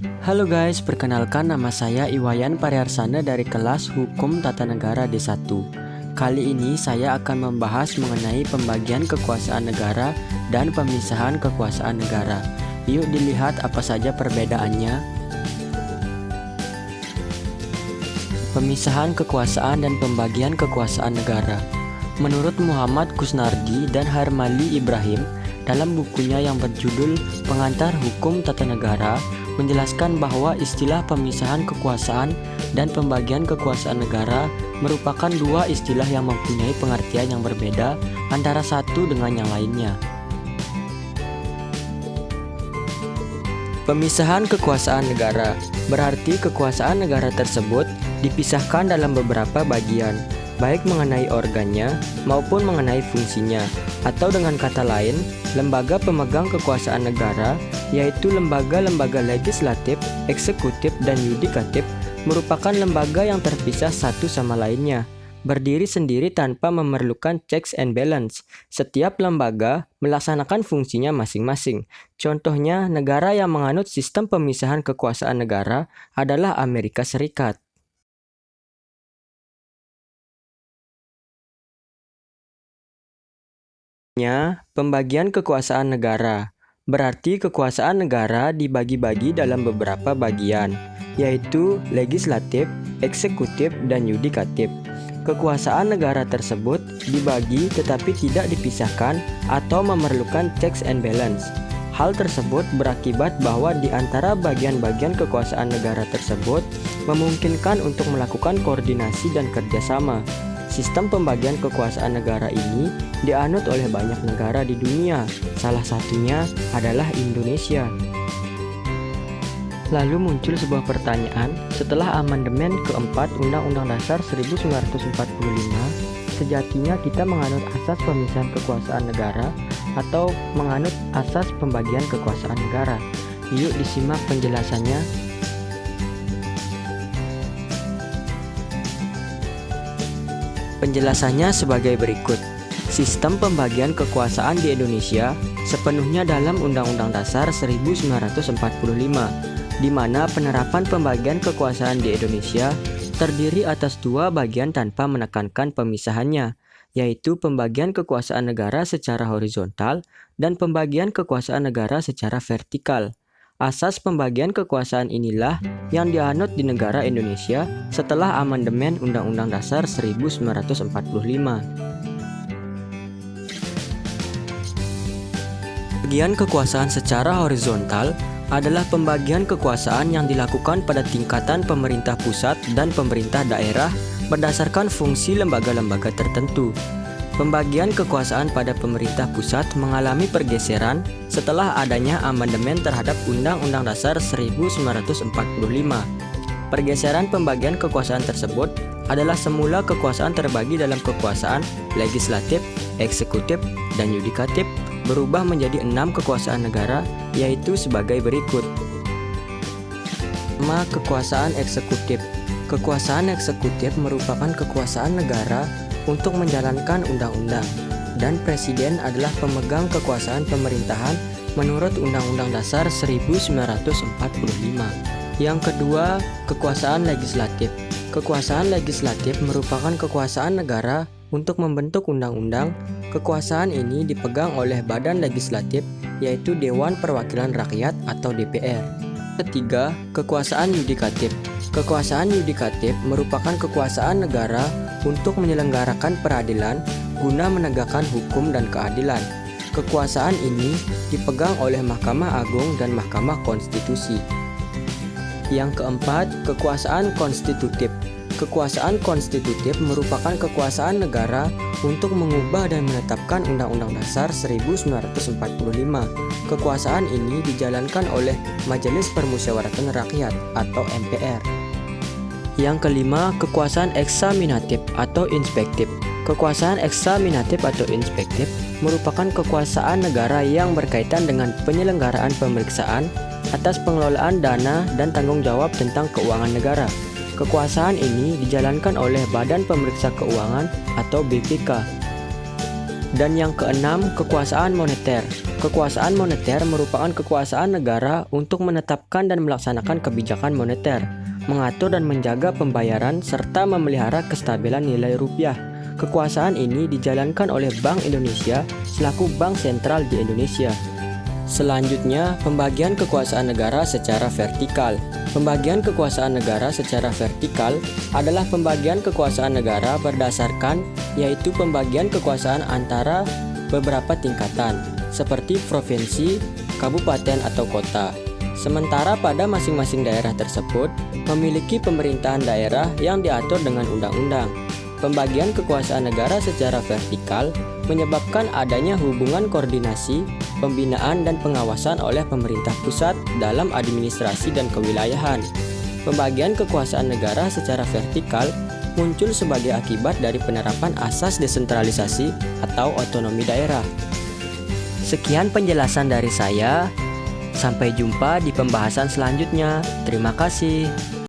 Halo guys, perkenalkan nama saya Iwayan Pariarsana dari kelas Hukum Tata Negara D1. Kali ini saya akan membahas mengenai pembagian kekuasaan negara dan pemisahan kekuasaan negara. Yuk dilihat apa saja perbedaannya. Pemisahan kekuasaan dan pembagian kekuasaan negara. Menurut Muhammad Kusnardi dan Harmali Ibrahim, dalam bukunya yang berjudul Pengantar Hukum Tata Negara, menjelaskan bahwa istilah pemisahan kekuasaan dan pembagian kekuasaan negara merupakan dua istilah yang mempunyai pengertian yang berbeda antara satu dengan yang lainnya. Pemisahan kekuasaan negara berarti kekuasaan negara tersebut dipisahkan dalam beberapa bagian, baik mengenai organnya maupun mengenai fungsinya, atau dengan kata lain, lembaga pemegang kekuasaan negara, yaitu lembaga-lembaga legislatif, eksekutif, dan yudikatif, merupakan lembaga yang terpisah satu sama lainnya, berdiri sendiri tanpa memerlukan checks and balance. Setiap lembaga melaksanakan fungsinya masing-masing. Contohnya, negara yang menganut sistem pemisahan kekuasaan negara adalah Amerika Serikat. Pembagian kekuasaan negara berarti kekuasaan negara dibagi-bagi dalam beberapa bagian, yaitu legislatif, eksekutif, dan yudikatif. Kekuasaan negara tersebut dibagi tetapi tidak dipisahkan atau memerlukan checks and balance. Hal tersebut berakibat bahwa di antara bagian-bagian kekuasaan negara tersebut memungkinkan untuk melakukan koordinasi dan kerjasama. Sistem pembagian kekuasaan negara ini dianut oleh banyak negara di dunia, salah satunya adalah Indonesia. Lalu muncul sebuah pertanyaan, setelah amandemen keempat Undang-Undang Dasar 1945, sejatinya kita menganut asas pemisahan kekuasaan negara atau menganut asas pembagian kekuasaan negara. Yuk disimak penjelasannya. Penjelasannya sebagai berikut. Sistem pembagian kekuasaan di Indonesia sepenuhnya dalam Undang-Undang Dasar 1945, di mana penerapan pembagian kekuasaan di Indonesia terdiri atas dua bagian tanpa menekankan pemisahannya, yaitu pembagian kekuasaan negara secara horizontal dan pembagian kekuasaan negara secara vertikal. Asas pembagian kekuasaan inilah yang dianut di negara Indonesia setelah amandemen Undang-Undang Dasar 1945. Pembagian kekuasaan secara horizontal adalah pembagian kekuasaan yang dilakukan pada tingkatan pemerintah pusat dan pemerintah daerah berdasarkan fungsi lembaga-lembaga tertentu. Pembagian kekuasaan pada pemerintah pusat mengalami pergeseran setelah adanya amandemen terhadap Undang-Undang Dasar 1945. Pergeseran pembagian kekuasaan tersebut adalah semula kekuasaan terbagi dalam kekuasaan legislatif, eksekutif, dan yudikatif berubah menjadi 6 kekuasaan negara, yaitu sebagai berikut. Pertama, kekuasaan eksekutif. Kekuasaan eksekutif merupakan kekuasaan negara untuk menjalankan undang-undang, dan presiden adalah pemegang kekuasaan pemerintahan menurut Undang-Undang Dasar 1945. Yang kedua, kekuasaan legislatif. Kekuasaan legislatif merupakan kekuasaan negara untuk membentuk undang-undang. Kekuasaan ini dipegang oleh badan legislatif, yaitu Dewan Perwakilan Rakyat atau DPR. Ketiga, kekuasaan yudikatif. Kekuasaan yudikatif merupakan kekuasaan negara untuk menyelenggarakan peradilan guna menegakkan hukum dan keadilan. Kekuasaan ini dipegang oleh Mahkamah Agung dan Mahkamah Konstitusi. Yang keempat, kekuasaan konstitutif. Kekuasaan konstitutif merupakan kekuasaan negara untuk mengubah dan menetapkan Undang-Undang Dasar 1945. Kekuasaan ini dijalankan oleh Majelis Permusyawaratan Rakyat atau MPR. Yang kelima, kekuasaan eksaminatif atau inspektif. Kekuasaan eksaminatif atau inspektif merupakan kekuasaan negara yang berkaitan dengan penyelenggaraan pemeriksaan atas pengelolaan dana dan tanggung jawab tentang keuangan negara. Kekuasaan ini dijalankan oleh Badan Pemeriksa Keuangan atau BPK. Dan yang keenam, kekuasaan moneter. Kekuasaan moneter merupakan kekuasaan negara untuk menetapkan dan melaksanakan kebijakan moneter, mengatur dan menjaga pembayaran, serta memelihara kestabilan nilai rupiah. Kekuasaan ini dijalankan oleh Bank Indonesia selaku bank sentral di Indonesia. Selanjutnya, pembagian kekuasaan negara secara vertikal. Pembagian kekuasaan negara secara vertikal adalah pembagian kekuasaan negara berdasarkan, yaitu pembagian kekuasaan antara beberapa tingkatan, seperti provinsi, kabupaten atau kota. Sementara pada masing-masing daerah tersebut memiliki pemerintahan daerah yang diatur dengan undang-undang. Pembagian kekuasaan negara secara vertikal menyebabkan adanya hubungan koordinasi, pembinaan dan pengawasan oleh pemerintah pusat dalam administrasi dan kewilayahan. Pembagian kekuasaan negara secara vertikal muncul sebagai akibat dari penerapan asas desentralisasi atau otonomi daerah. Sekian penjelasan dari saya. Sampai jumpa di pembahasan selanjutnya. Terima kasih.